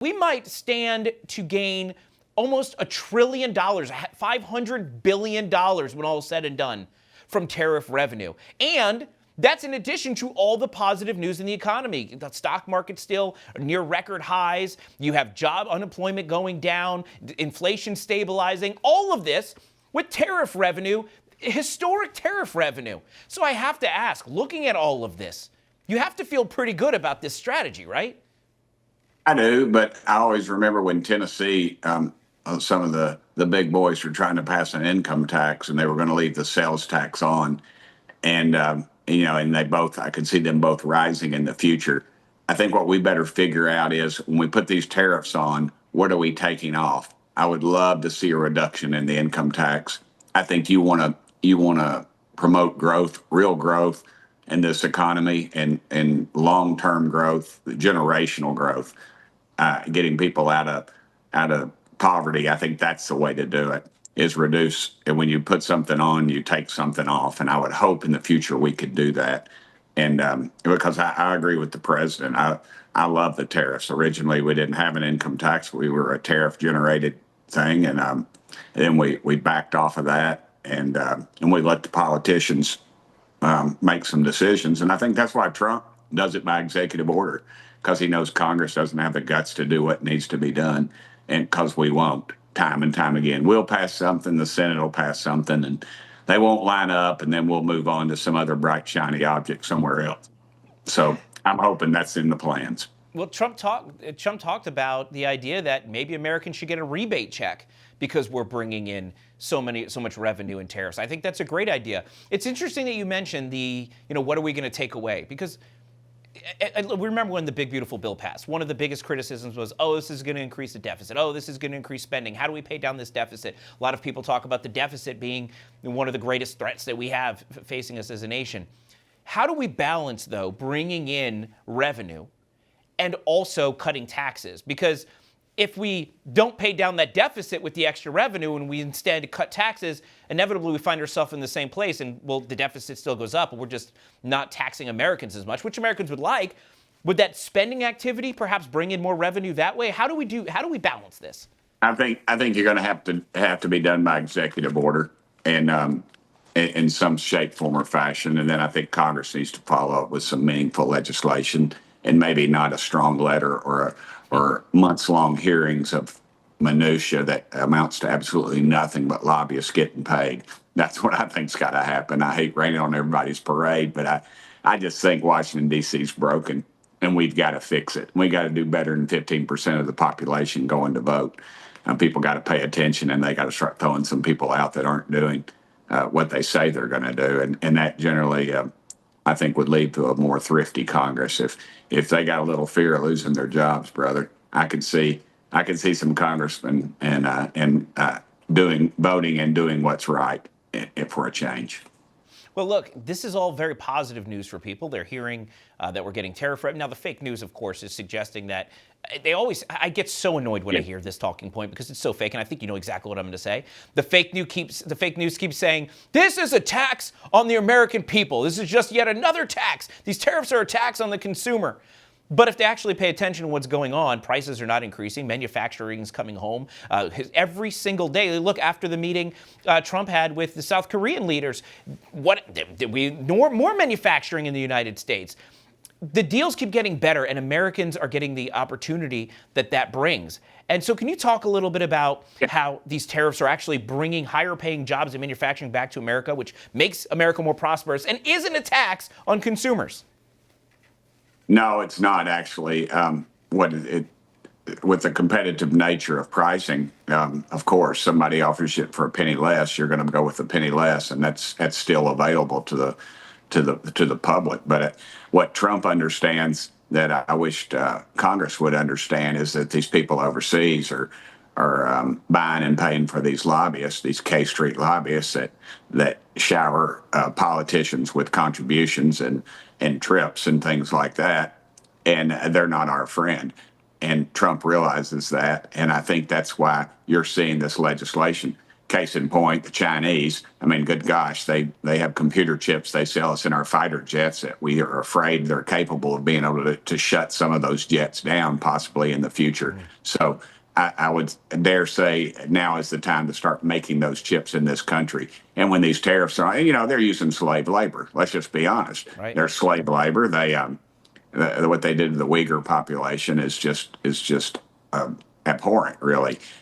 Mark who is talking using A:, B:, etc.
A: We might stand to gain almost $1 trillion, $500 billion when all is said and done from tariff revenue. And that's in addition to all the positive news in the economy. The stock market still near record highs. You have job unemployment going down, inflation stabilizing, all of this with tariff revenue, historic tariff revenue. So I have to ask, looking at all of this, you have to feel pretty good about this strategy, right?
B: I do, but I always remember when Tennessee, some of the big boys were trying to pass an income tax, and they were going to leave the sales tax on, and and I could see them both rising in the future. I think what we better figure out is when we put these tariffs on, what are we taking off? I would love to see a reduction in the income tax. I think you want to promote growth, real growth in this economy, and long-term growth, generational growth. Getting people out of poverty. I think that's the way to do it, is reduce. And when you put something on, you take something off. And I would hope in the future we could do that. And because I agree with the president, I love the tariffs. Originally, we didn't have an income tax. We were a tariff-generated thing. And then we backed off of that. And we let the politicians make some decisions. And I think that's why Trump does it by executive order, because he knows Congress doesn't have the guts to do what needs to be done, and because we won't, time and time again. We'll pass something, the Senate will pass something, and they won't line up, and then we'll move on to some other bright, shiny object somewhere else. So I'm hoping that's in the plans.
A: Well, Trump talked about the idea that maybe Americans should get a rebate check because we're bringing in so much revenue in tariffs. I think that's a great idea. It's interesting that you mentioned what are we going to take away? Because we remember when the big, beautiful bill passed. One of the biggest criticisms was, this is going to increase the deficit. This is going to increase spending. How do we pay down this deficit? A lot of people talk about the deficit being one of the greatest threats that we have facing us as a nation. How do we balance, though, bringing in revenue and also cutting taxes? Because if we don't pay down that deficit with the extra revenue and we instead cut taxes, inevitably we find ourselves in the same place, and the deficit still goes up, and we're just not taxing Americans as much, which Americans would like. Would that spending activity perhaps bring in more revenue that way? How do we balance this?
B: I think you're going to have to be done by executive order and in some shape, form, or fashion. And then I think Congress needs to follow up with some meaningful legislation, and maybe not a strong letter or months-long hearings of minutia that amounts to absolutely nothing but lobbyists getting paid. That's what I think's got to happen. I hate raining on everybody's parade, but I just think Washington, D.C. is broken, and we've got to fix it. We got to do better than 15% of the population going to vote. And people got to pay attention, and they got to start throwing some people out that aren't doing what they say they're going to do. And that generally, I think, would lead to a more thrifty Congress. If they got a little fear of losing their jobs, brother, I could see some congressmen and voting and doing what's right for a change.
A: Well, look, this is all very positive news for people. They're hearing that we're getting tariff revenue. Now, the fake news, of course, is suggesting that I get so annoyed when I hear this talking point because it's so fake, and I think you know exactly what I'm going to say. The fake news keeps saying, this is a tax on the American people. This is just yet another tax. These tariffs are a tax on the consumer. But if they actually pay attention to what's going on, prices are not increasing. Manufacturing is coming home every single day. Look, after the meeting Trump had with the South Korean leaders, more manufacturing in the United States. The deals keep getting better, and Americans are getting the opportunity that brings. And so can you talk a little bit about how these tariffs are actually bringing higher-paying jobs and manufacturing back to America, which makes America more prosperous and isn't a tax on consumers?
B: No, it's not actually. With the competitive nature of pricing, of course, somebody offers it for a penny less, you're going to go with a penny less, and that's still available to the public. But what Trump understands that I wished Congress would understand is that these people overseas are buying and paying for these lobbyists, these K Street lobbyists that shower politicians with contributions and trips and things like that, and they're not our friend. And Trump realizes that, and I think that's why you're seeing this legislation. case in point, the Chinese. I mean, good gosh, they have computer chips they sell us in our fighter jets that we are afraid they're capable of being able to shut some of those jets down possibly in the future. So I would dare say now is the time to start making those chips in this country. And when these tariffs are, they're using slave labor. Let's just be honest.
A: Right.
B: They're slave labor. They what they did to the Uyghur population is just abhorrent, really.